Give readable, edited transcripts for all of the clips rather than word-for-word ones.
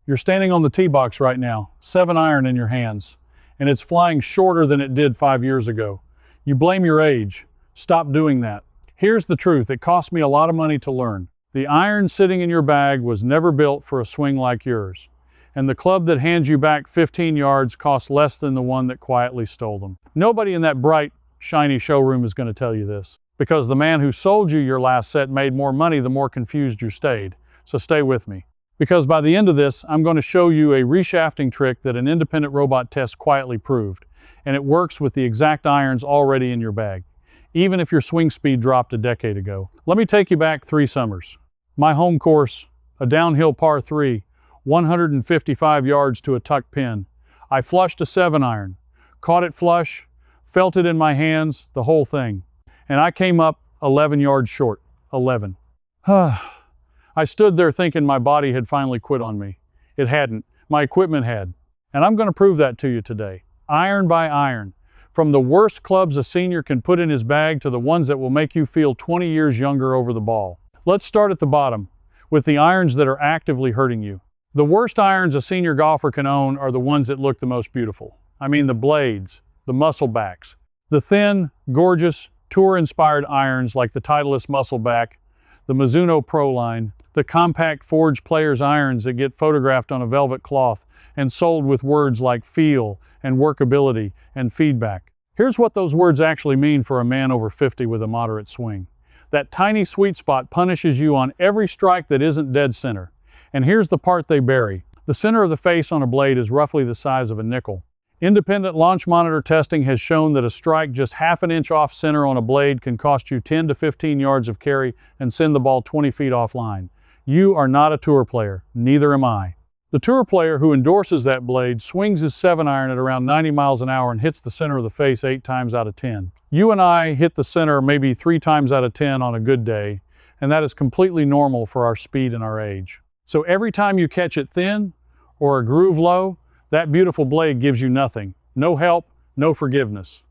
You're standing on the tee box right now, 7-iron in your hands, and it's flying shorter than it did 5 years ago. You blame your age. Stop doing that. Here's the truth. It cost me a lot of money to learn. The iron sitting in your bag was never built for a swing like yours. And the club that hands you back 15 yards costs less than the one that quietly stole them. Nobody in that bright, shiny showroom is going to tell you this, because the man who sold you your last set made more money the more confused you stayed. So stay with me. Because by the end of this, I'm going to show you a reshafting trick that an independent robot test quietly proved. And it works with the exact irons already in your bag, even if your swing speed dropped a decade ago. Let me take you back 3 summers. My home course, a downhill par 3, 155 yards to a tuck pin. I flushed a 7-iron, caught it flush, felt it in my hands, the whole thing. And I came up 11 yards short. 11. I stood there thinking my body had finally quit on me. It hadn't. My equipment had. And I'm going to prove that to you today. Iron by iron. From the worst clubs a senior can put in his bag to the ones that will make you feel 20 years younger over the ball. Let's start at the bottom, with the irons that are actively hurting you. The worst irons a senior golfer can own are the ones that look the most beautiful. I mean the blades, the muscle backs, the thin, gorgeous, tour-inspired irons like the Titleist Muscleback, the Mizuno Pro Line, the compact forged players irons that get photographed on a velvet cloth and sold with words like feel and workability and feedback. Here's what those words actually mean for a man over 50 with a moderate swing. That tiny sweet spot punishes you on every strike that isn't dead center. And here's the part they bury. The center of the face on a blade is roughly the size of a nickel. Independent launch monitor testing has shown that a strike just half an inch off center on a blade can cost you 10 to 15 yards of carry and send the ball 20 feet offline. You are not a tour player, neither am I. The tour player who endorses that blade swings his 7-iron at around 90 miles an hour and hits the center of the face 8 times out of 10. You and I hit the center maybe 3 times out of 10 on a good day, and that is completely normal for our speed and our age. So every time you catch it thin or a groove low, that beautiful blade gives you nothing. No help, no forgiveness.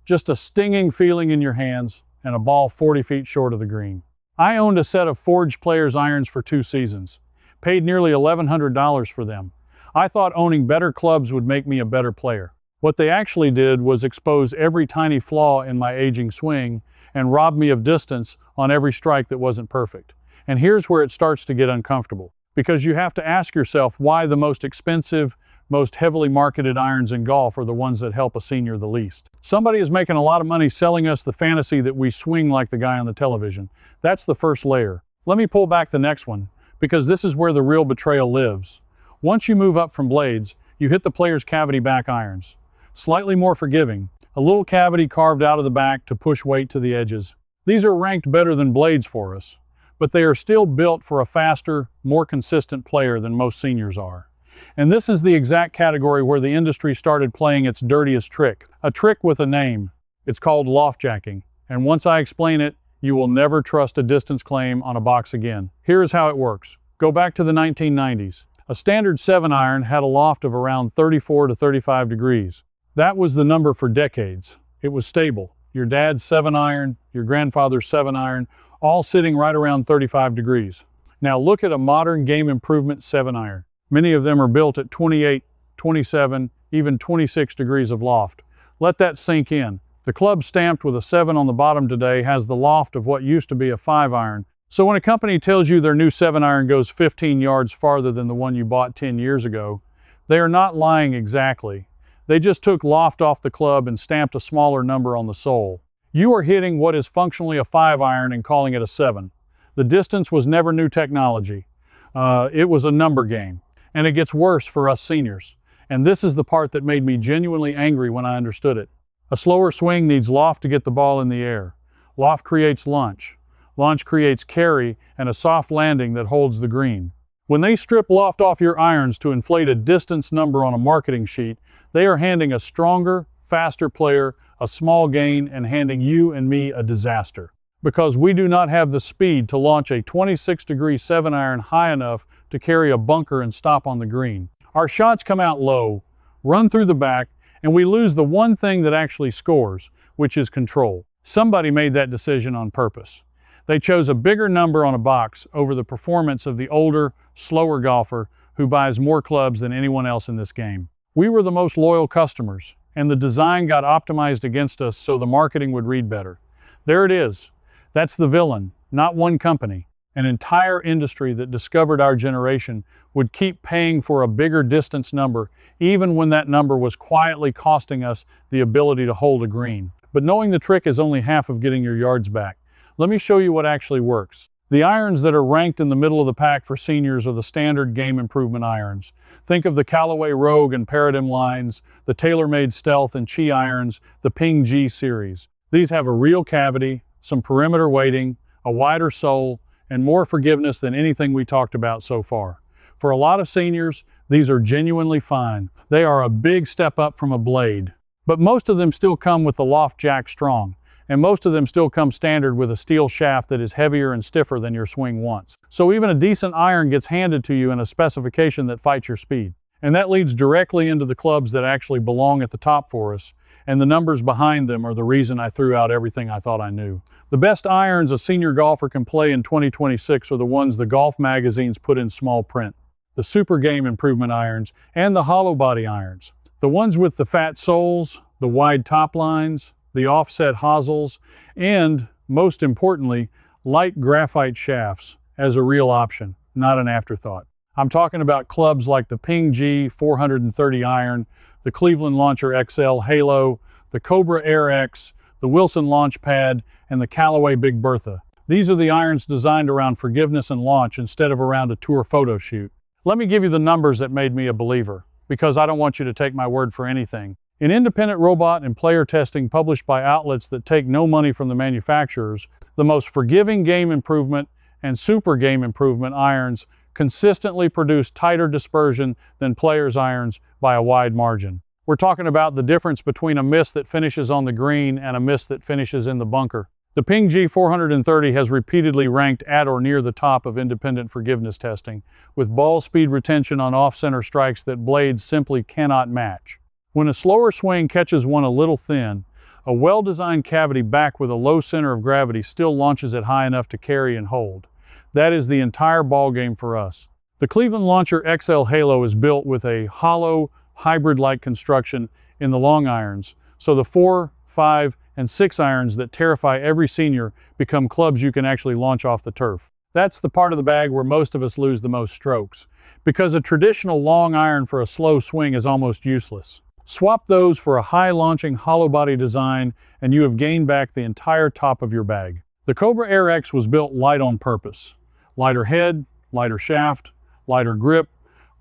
Just a stinging feeling in your hands and a ball 40 feet short of the green. I owned a set of forged players irons for 2 seasons. Paid nearly $1,100 for them. I thought owning better clubs would make me a better player. What they actually did was expose every tiny flaw in my aging swing and rob me of distance on every strike that wasn't perfect. And here's where it starts to get uncomfortable, because you have to ask yourself why the most expensive, most heavily marketed irons in golf are the ones that help a senior the least. Somebody is making a lot of money selling us the fantasy that we swing like the guy on the television. That's the first layer. Let me pull back the next one, because this is where the real betrayal lives. Once you move up from blades, you hit the player's cavity back irons. Slightly more forgiving, a little cavity carved out of the back to push weight to the edges. These are ranked better than blades for us, but they are still built for a faster, more consistent player than most seniors are. And this is the exact category where the industry started playing its dirtiest trick. A trick with a name. It's called loft jacking. And once I explain it, you will never trust a distance claim on a box again. Here's how it works. Go back to the 1990s. A standard 7-iron had a loft of around 34 to 35 degrees. That was the number for decades. It was stable. Your dad's 7-iron, your grandfather's 7-iron, all sitting right around 35 degrees. Now look at a modern game improvement 7-iron. Many of them are built at 28, 27, even 26 degrees of loft. Let that sink in. The club stamped with a 7 on the bottom today has the loft of what used to be a 5-iron. So when a company tells you their new 7-iron goes 15 yards farther than the one you bought 10 years ago, they are not lying exactly. They just took loft off the club and stamped a smaller number on the sole. You are hitting what is functionally a 5-iron and calling it a 7. The distance was never new technology. It was a number game. And it gets worse for us seniors. And this is the part that made me genuinely angry when I understood it. A slower swing needs loft to get the ball in the air. Loft creates launch. Launch creates carry and a soft landing that holds the green. When they strip loft off your irons to inflate a distance number on a marketing sheet, they are handing a stronger, faster player a small gain and handing you and me a disaster. Because we do not have the speed to launch a 26-degree 7-iron high enough to carry a bunker and stop on the green. Our shots come out low, run through the back, and we lose the one thing that actually scores, which is control. Somebody made that decision on purpose. They chose a bigger number on a box over the performance of the older, slower golfer who buys more clubs than anyone else in this game. We were the most loyal customers, and the design got optimized against us so the marketing would read better. There it is. That's the villain, not one company. An entire industry that discovered our generation would keep paying for a bigger distance number, even when that number was quietly costing us the ability to hold a green. But knowing the trick is only half of getting your yards back. Let me show you what actually works. The irons that are ranked in the middle of the pack for seniors are the standard game improvement irons. Think of the Callaway Rogue and Paradigm lines, the TaylorMade Stealth and Chi irons, the Ping G series. These have a real cavity, some perimeter weighting, a wider sole, and more forgiveness than anything we talked about so far. For a lot of seniors, these are genuinely fine. They are a big step up from a blade. But most of them still come with the Loft Jack Strong, and most of them still come standard with a steel shaft that is heavier and stiffer than your swing wants. So even a decent iron gets handed to you in a specification that fights your speed. And that leads directly into the clubs that actually belong at the top for us, and the numbers behind them are the reason I threw out everything I thought I knew. The best irons a senior golfer can play in 2026 are the ones the golf magazines put in small print. The Super Game Improvement irons and the hollow body irons. The ones with the fat soles, the wide top lines, the offset hosels, and, most importantly, light graphite shafts as a real option, not an afterthought. I'm talking about clubs like the Ping G 430 iron, the Cleveland Launcher XL Halo, the Cobra Air X, the Wilson Launch Pad, and the Callaway Big Bertha. These are the irons designed around forgiveness and launch instead of around a tour photo shoot. Let me give you the numbers that made me a believer, because I don't want you to take my word for anything. In independent robot and player testing published by outlets that take no money from the manufacturers, the most forgiving game improvement and super game improvement irons consistently produce tighter dispersion than players' irons by a wide margin. We're talking about the difference between a miss that finishes on the green and a miss that finishes in the bunker. The Ping G 430 has repeatedly ranked at or near the top of independent forgiveness testing, with ball speed retention on off-center strikes that blades simply cannot match. When a slower swing catches one a little thin, a well-designed cavity back with a low center of gravity still launches it high enough to carry and hold. That is the entire ball game for us. The Cleveland Launcher XL Halo is built with a hollow, hybrid-like construction in the long irons, so the 4, 5, and 6 irons that terrify every senior become clubs you can actually launch off the turf. That's the part of the bag where most of us lose the most strokes, because a traditional long iron for a slow swing is almost useless. Swap those for a high-launching hollow body design and you have gained back the entire top of your bag. The Cobra Air X was built light on purpose. Lighter head, lighter shaft, lighter grip,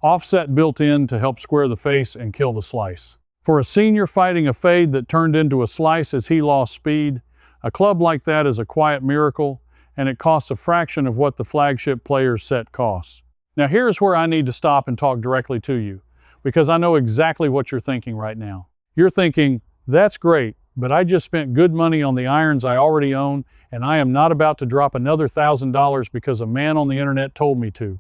offset built in to help square the face and kill the slice. For a senior fighting a fade that turned into a slice as he lost speed, a club like that is a quiet miracle, and it costs a fraction of what the flagship player's set costs. Now here's where I need to stop and talk directly to you, because I know exactly what you're thinking right now. You're thinking, that's great, but I just spent good money on the irons I already own, and I am not about to drop another $1,000 because a man on the internet told me to.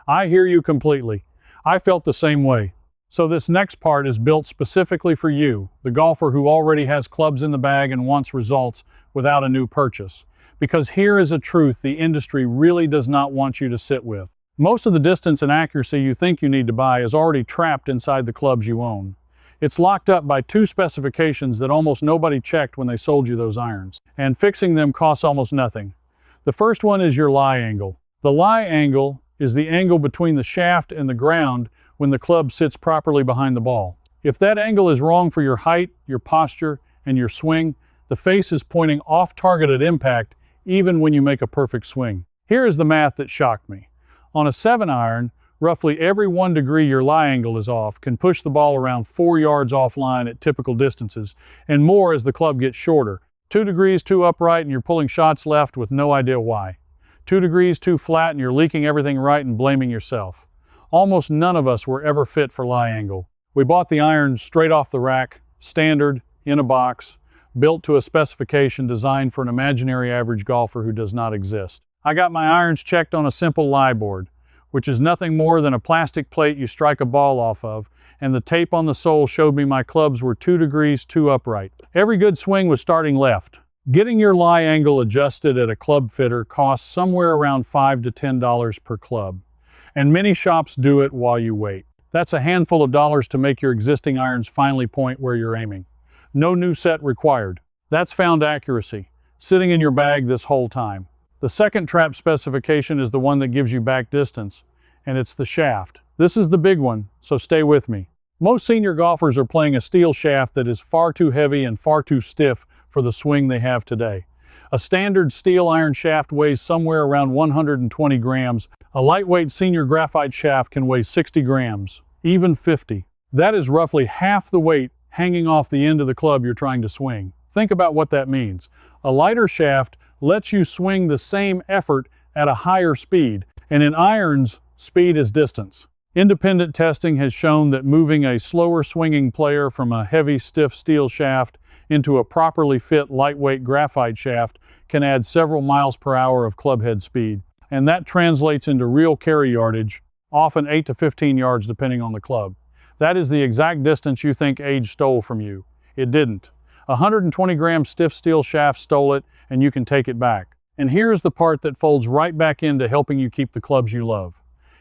I hear you completely. I felt the same way. So this next part is built specifically for you, the golfer who already has clubs in the bag and wants results without a new purchase. Because here is a truth the industry really does not want you to sit with. Most of the distance and accuracy you think you need to buy is already trapped inside the clubs you own. It's locked up by 2 specifications that almost nobody checked when they sold you those irons, and fixing them costs almost nothing. The first one is your lie angle. The lie angle is the angle between the shaft and the ground when the club sits properly behind the ball. If that angle is wrong for your height, your posture, and your swing, the face is pointing off target at impact even when you make a perfect swing. Here is the math that shocked me. On a 7-iron, roughly every 1 degree your lie angle is off can push the ball around 4 yards offline at typical distances, and more as the club gets shorter. 2 degrees too upright and you're pulling shots left with no idea why. 2 degrees too flat and you're leaking everything right and blaming yourself. Almost none of us were ever fit for lie angle. We bought the irons straight off the rack, standard, in a box, built to a specification designed for an imaginary average golfer who does not exist. I got my irons checked on a simple lie board, which is nothing more than a plastic plate you strike a ball off of, and the tape on the sole showed me my clubs were 2 degrees too upright. Every good swing was starting left. Getting your lie angle adjusted at a club fitter costs somewhere around $5 to $10 per club. And many shops do it while you wait. That's a handful of dollars to make your existing irons finally point where you're aiming. No new set required. That's found accuracy, sitting in your bag this whole time. The second trap specification is the one that gives you back distance, and it's the shaft. This is the big one, so stay with me. Most senior golfers are playing a steel shaft that is far too heavy and far too stiff for the swing they have today. A standard steel iron shaft weighs somewhere around 120 grams. A lightweight senior graphite shaft can weigh 60 grams, even 50. That is roughly half the weight hanging off the end of the club you're trying to swing. Think about what that means. A lighter shaft lets you swing the same effort at a higher speed, and in irons, speed is distance. Independent testing has shown that moving a slower swinging player from a heavy, stiff steel shaft into a properly fit lightweight graphite shaft can add several miles per hour of clubhead speed, and that translates into real carry yardage, often 8 to 15 yards depending on the club. That is the exact distance you think age stole from you. It didn't. 120-gram stiff steel shaft stole it, and you can take it back. And here's the part that folds right back into helping you keep the clubs you love.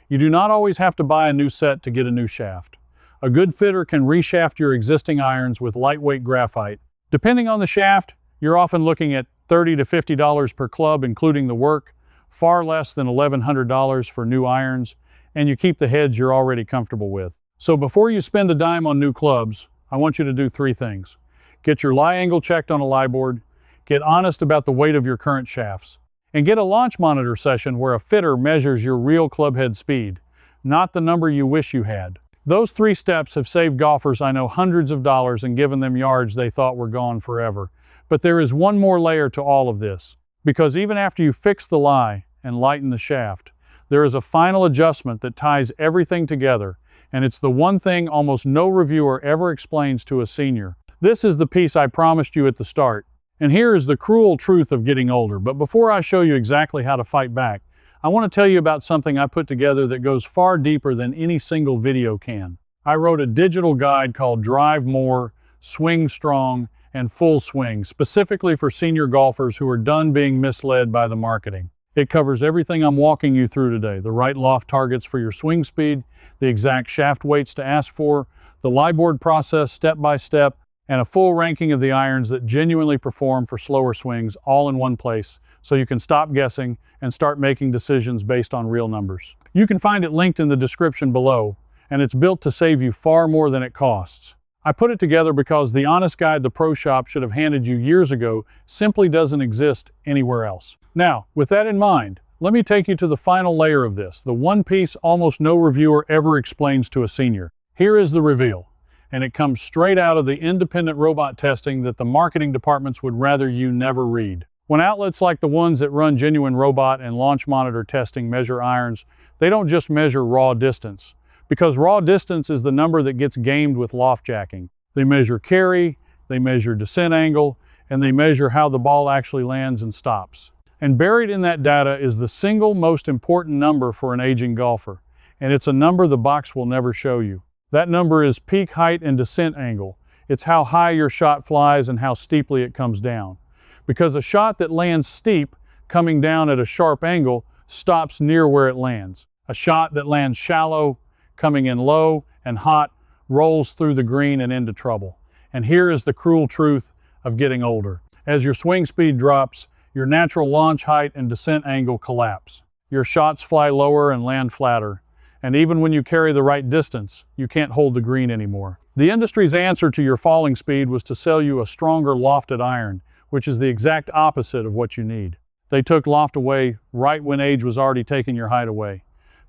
You do not always have to buy a new set to get a new shaft. A good fitter can reshaft your existing irons with lightweight graphite. Depending on the shaft, you're often looking at $30 to $50 per club, including the work, far less than $1,100 for new irons, and you keep the heads you're already comfortable with. So before you spend a dime on new clubs, I want you to do 3 things. Get your lie angle checked on a lie board, get honest about the weight of your current shafts, and get a launch monitor session where a fitter measures your real clubhead speed, not the number you wish you had. Those 3 steps have saved golfers I know hundreds of dollars and given them yards they thought were gone forever. But there is one more layer to all of this, because even after you fix the lie and lighten the shaft, there is a final adjustment that ties everything together, and it's the one thing almost no reviewer ever explains to a senior. This is the piece I promised you at the start. And here is the cruel truth of getting older. But before I show you exactly how to fight back, I want to tell you about something I put together that goes far deeper than any single video can. I wrote a digital guide called Drive More, Swing Strong, and Full Swing, specifically for senior golfers who are done being misled by the marketing. It covers everything I'm walking you through today: the right loft targets for your swing speed, the exact shaft weights to ask for, the lie board process step by step, and a full ranking of the irons that genuinely perform for slower swings, all in one place, so you can stop guessing and start making decisions based on real numbers. You can find it linked in the description below, and it's built to save you far more than it costs. I put it together because the honest guide the pro shop should have handed you years ago simply doesn't exist anywhere else. Now, with that in mind, let me take you to the final layer of this, the one piece almost no reviewer ever explains to a senior. Here is the reveal, and it comes straight out of the independent robot testing that the marketing departments would rather you never read. When outlets like the ones that run genuine robot and launch monitor testing measure irons, they don't just measure raw distance, because raw distance is the number that gets gamed with loft jacking. They measure carry, they measure descent angle, and they measure how the ball actually lands and stops. And buried in that data is the single most important number for an aging golfer, and it's a number the box will never show you. That number is peak height and descent angle. It's how high your shot flies and how steeply it comes down. Because a shot that lands steep, coming down at a sharp angle, stops near where it lands. A shot that lands shallow, coming in low and hot, rolls through the green and into trouble. And here is the cruel truth of getting older. As your swing speed drops, your natural launch height and descent angle collapse. Your shots fly lower and land flatter. And even when you carry the right distance, you can't hold the green anymore. The industry's answer to your falling speed was to sell you a stronger lofted iron, which is the exact opposite of what you need. They took loft away right when age was already taking your height away.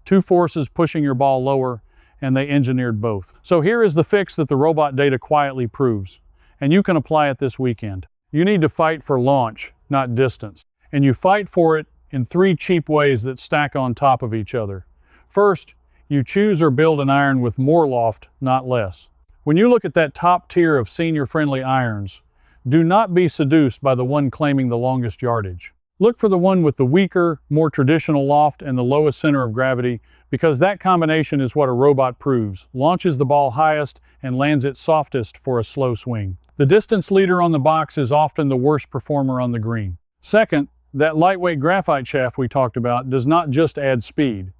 2 forces pushing your ball lower, and they engineered both. So here is the fix that the robot data quietly proves, and you can apply it this weekend. You need to fight for launch, not distance. And you fight for it in 3 cheap ways that stack on top of each other. First, you choose or build an iron with more loft, not less. When you look at that top tier of senior-friendly irons, do not be seduced by the one claiming the longest yardage. Look for the one with the weaker, more traditional loft and the lowest center of gravity, because that combination is what a robot proves, launches the ball highest and lands it softest for a slow swing. The distance leader on the box is often the worst performer on the green. Second, that lightweight graphite shaft we talked about does not just add speed.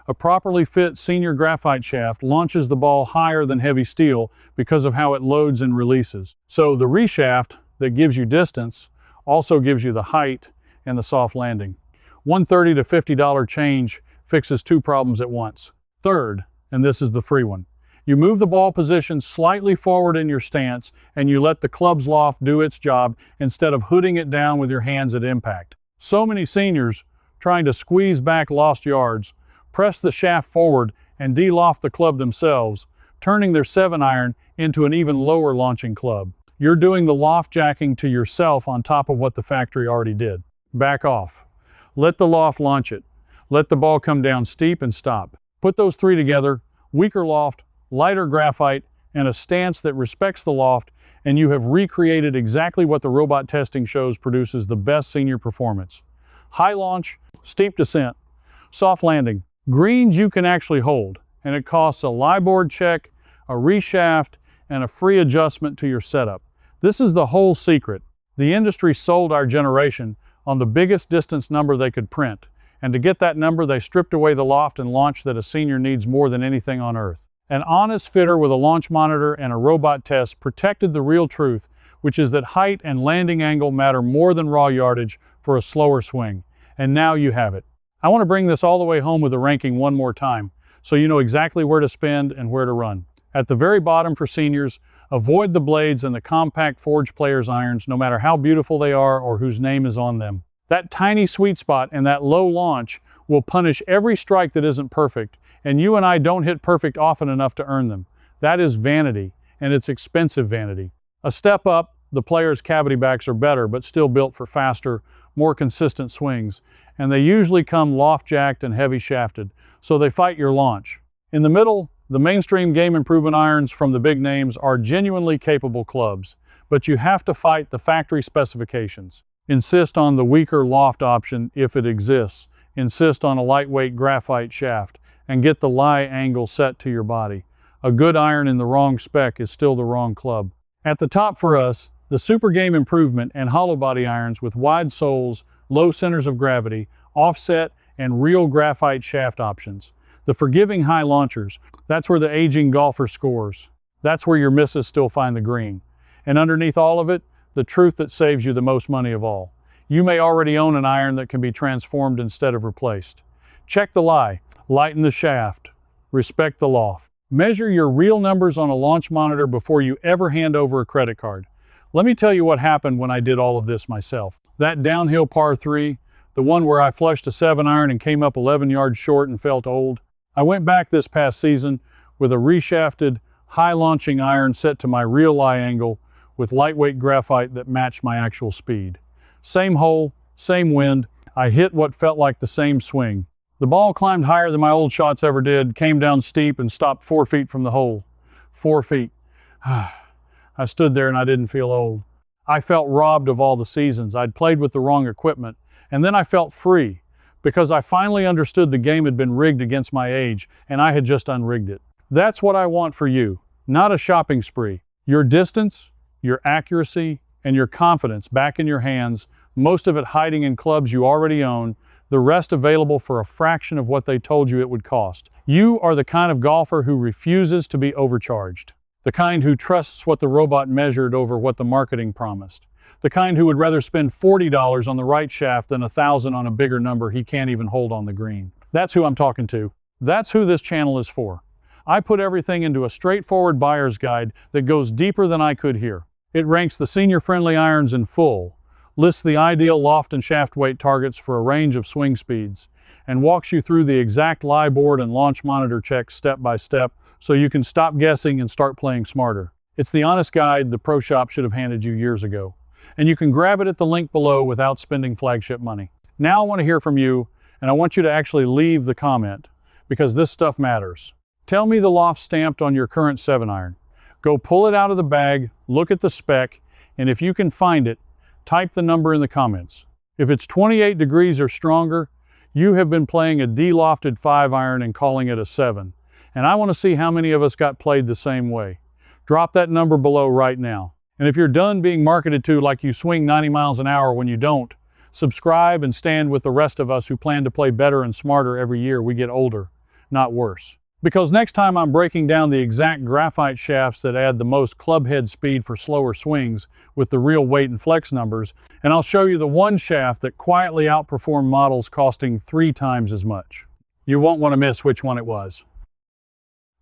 A properly fit senior graphite shaft launches the ball higher than heavy steel because of how it loads and releases. So the reshaft that gives you distance also gives you the height and the soft landing. One $30 to $50 change fixes two problems at once. Third, and this is the free one, you move the ball position slightly forward in your stance and you let the club's loft do its job instead of hooding it down with your hands at impact. So many seniors trying to squeeze back lost yards press the shaft forward and de-loft the club themselves, turning their 7-iron into an even lower launching club. You're doing the loft jacking to yourself on top of what the factory already did. Back off. Let the loft launch it. Let the ball come down steep and stop. Put those three together, weaker loft, lighter graphite, and a stance that respects the loft, and you have recreated exactly what the robot testing shows produces the best senior performance. High launch, steep descent, soft landing, greens you can actually hold, and it costs a lie board check, a reshaft, and a free adjustment to your setup. This is the whole secret. The industry sold our generation on the biggest distance number they could print, and to get that number they stripped away the loft and launch that a senior needs more than anything on earth. An honest fitter with a launch monitor and a robot test protected the real truth, which is that height and landing angle matter more than raw yardage for a slower swing. And now you have it. I want to bring this all the way home with a ranking one more time, so you know exactly where to spend and where to run. At the very bottom for seniors, avoid the blades and the compact Forge Players irons, no matter how beautiful they are or whose name is on them. That tiny sweet spot and that low launch will punish every strike that isn't perfect, and you and I don't hit perfect often enough to earn them. That is vanity, and it's expensive vanity. A step up, the Players' cavity backs are better, but still built for faster, more consistent swings, and they usually come loft jacked and heavy shafted, so they fight your launch. In the middle, the mainstream game improvement irons from the big names are genuinely capable clubs, but you have to fight the factory specifications. Insist on the weaker loft option if it exists. Insist on a lightweight graphite shaft, and get the lie angle set to your body. A good iron in the wrong spec is still the wrong club. At the top for us, the Super Game Improvement and hollow body irons with wide soles, low centers of gravity, offset, and real graphite shaft options. The forgiving high launchers, that's where the aging golfer scores. That's where your misses still find the green. And underneath all of it, the truth that saves you the most money of all. You may already own an iron that can be transformed instead of replaced. Check the lie. Lighten the shaft. Respect the loft. Measure your real numbers on a launch monitor before you ever hand over a credit card. Let me tell you what happened when I did all of this myself. That downhill par 3, the one where I flushed a 7-iron and came up 11 yards short and felt old. I went back this past season with a reshafted, high launching iron set to my real lie angle with lightweight graphite that matched my actual speed. Same hole, same wind, I hit what felt like the same swing. The ball climbed higher than my old shots ever did, came down steep and stopped 4 feet from the hole. 4 feet. I stood there and I didn't feel old. I felt robbed of all the seasons. I'd played with the wrong equipment. And then I felt free because I finally understood the game had been rigged against my age and I had just unrigged it. That's what I want for you, not a shopping spree. Your distance, your accuracy, and your confidence back in your hands, most of it hiding in clubs you already own, the rest available for a fraction of what they told you it would cost. You are the kind of golfer who refuses to be overcharged. The kind who trusts what the robot measured over what the marketing promised. The kind who would rather spend $40 on the right shaft than $1,000 on a bigger number he can't even hold on the green. That's who I'm talking to. That's who this channel is for. I put everything into a straightforward buyer's guide that goes deeper than I could here. It ranks the senior-friendly irons in full, lists the ideal loft and shaft weight targets for a range of swing speeds, and walks you through the exact lie board and launch monitor checks step by step so you can stop guessing and start playing smarter. It's the honest guide the pro shop should have handed you years ago. And you can grab it at the link below without spending flagship money. Now I want to hear from you, and I want you to actually leave the comment, because this stuff matters. Tell me the loft stamped on your current 7-iron. Go pull it out of the bag, look at the spec, and if you can find it, type the number in the comments. If it's 28 degrees or stronger, you have been playing a de-lofted 5-iron and calling it a 7. And I want to see how many of us got played the same way. Drop that number below right now. And if you're done being marketed to like you swing 90 miles an hour when you don't, subscribe and stand with the rest of us who plan to play better and smarter every year we get older. not worse. Because next time I'm breaking down the exact graphite shafts that add the most club head speed for slower swings with the real weight and flex numbers, and I'll show you the one shaft that quietly outperformed models costing 3 times as much. You won't want to miss which one it was.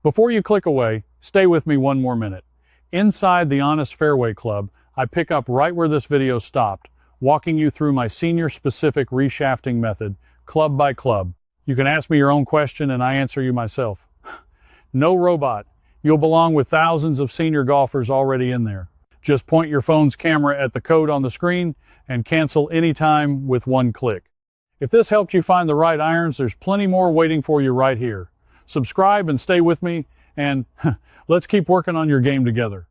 Before you click away, stay with me one more minute. Inside the Honest Fairway Club, I pick up right where this video stopped, walking you through my senior-specific reshafting method, club by club. You can ask me your own question and I answer you myself. No robot. You'll belong with thousands of senior golfers already in there. Just point your phone's camera at the code on the screen and cancel anytime with one click. If this helped you find the right irons, there's plenty more waiting for you right here. Subscribe and stay with me, and let's keep working on your game together.